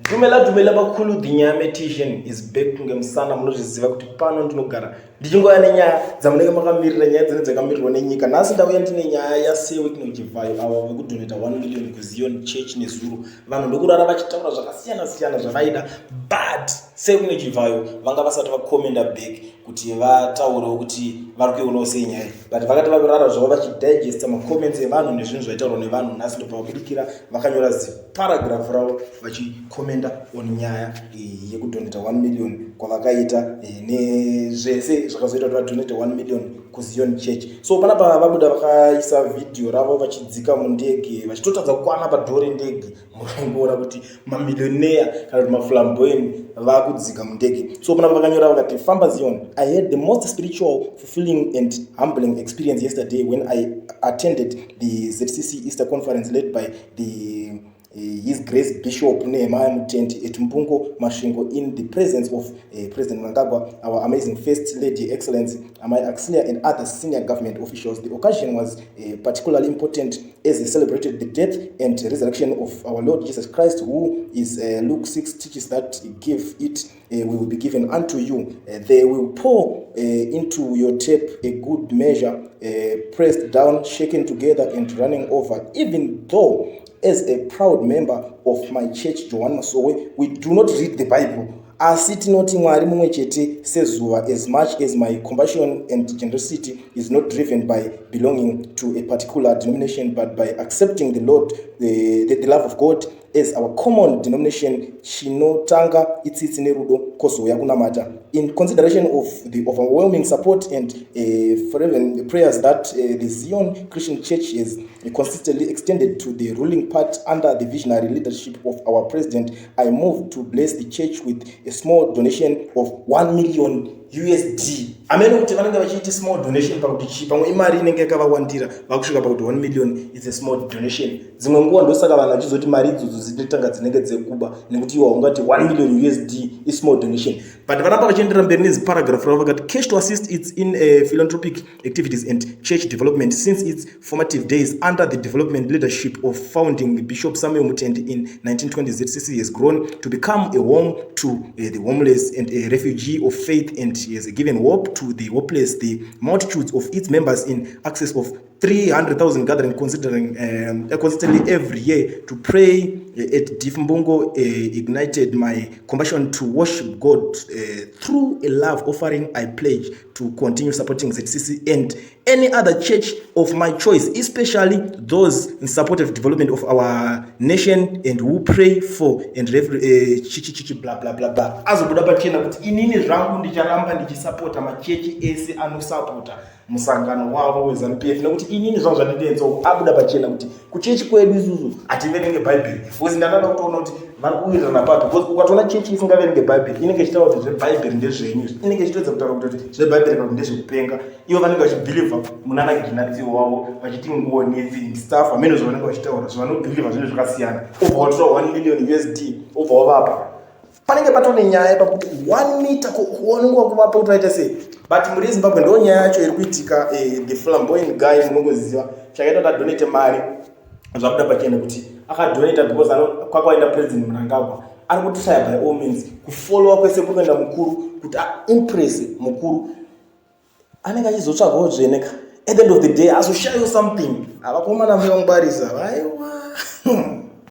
Dumela bakulu mathematician is back ngemsana munozviziva kuti pano ndinogara ndichingoya nenyaya dzamunenge makamirira nyaya dzine dzakamirwa nenyika. Nhasi ndauya ndine nyaya yaSewik neChivhayo avo vekudoneta 1 million kuZion Church neZulu. Vanhu ndokurara vachitaura zvakasiyana siyana zvavaida, but Sewik neChivhayo vanga vasati vakomenda back kuti vataurewo kuti vari kuionawo sei nyaya, but vakati vakurara zvavo vachidigesta macomments evanhu nezvinhu zvaitaurwa nevanhu. Nhasi ndobva vabudikira vakanyora ziparagraph ravo vachikomenda on nyaya yekudoneta 1 million kwavakaita nezvese zvakazoita kuti vadonete 1 million kuZion Church. So panapa vabuda vakaisa video ravo vachidzika mundege vachitotadza kukwana padhori ndege. Mukangoona kuti mamillionaire kana kuti maflamboyant vakudzika mundege. So panapa vakanyora vakati, famba Zion, I had the most spiritual, fulfilling and humbling experience yesterday when I attended the ZCC Easter conference led by His Grace Bishop Nehemiah Mutendi at Mbungo Mashingo in the presence of President Mnangagwa, our amazing First Lady Excellency Amai Auxilia, and other senior government officials. The occasion was particularly important as they celebrated the death and resurrection of our Lord Jesus Christ, who is Luke 6 teaches that give it will be given unto you. They will pour into your tape a good measure, pressed down, shaken together, and running over. Even though as a proud member of my church, Joan Masowe, we do not read the Bible. Asi tinoti Mwari mumwe chete sezuva, as much as my compassion and generosity is not driven by belonging to a particular denomination, but by accepting the Lord, the love of God as our common denomination. Chinotanga itsitsi nerudo kozoya kunamata. In consideration of the overwhelming support and fervent prayers that the Zion Christian Church has consistently extended to the ruling part under the visionary leadership of our president, I move to bless the church with a small donation of 1 million USD. Amene kuti vanenge vachiita small donation pakuti pamwe imari inenge yakavawandira vakusvika pakuti 1 million is a small donation. Dzimwe nguva ndosaka vanhu vachizoti mari idzodzo dzinotanga dzinenge dzekuba nekuti iwa ungati 1 million USD is small donation. But vanapa vachiendera mberi neziparagraph ravo vakati, cash to assist its in philanthropic activities and church development since its formative days under the development leadership of founding Bishop Samuel Mutendi in 1920. ZCC has grown to become a home to the homeless and a refugee of faith, and has given hope to the hopeless. The multitudes of its members in excess of 300,000 gathering consistently every year to pray at Difumbungo ignited my compassion to worship God through a love offering. I pledge to continue supporting ZCC and any other church of my choice, especially those in support of development of our nation and who pray for and blah blah blah blah. Azobuda pachena kuti inini zvangu ndicharamba ndichisupporta machechi ese anosupporta musangano wavo weZANU-PF, nekuti inini zvangu zvandinoenza abuda pachena kuti kuchechi kwedu isusu hativerenge Bible. Uzi ndanoda kutoona kuti vari kuwirirana papi, because ukatoona chechi isingaverenge Bible inenge ichitaura kuti zveBible ndezvenyu, inenge ichitoedza kutaura kuti zveBible kana kuti ndezvekupenga. Ivo vanenge vachibhilivha munana ginatiwo wavo vachiti ngoni stuff amene zvavanenge vachitaura zvavanobhilivha zvinhu zvakasiyana. Obva watora 1 million USD obva wavapa panenge patone nyaya pakuti 1 meter kuonengwa kuvapa kuti vaita sei. But muri Zimbabwe ndo nyaya yacho iri kuitika. The flamboyant guy munongoziva chakaita kuti adonate mari zvakuda pachena kuti akadonata because kwakaenda president Mnangagwa ari kutry by all means kufollowa kwese kuenda mukuru kuti impress mukuru anenge achizotsvagawo zveneka. At the end of the day azoshayiwa something. Avakomana vangwarisa aiwa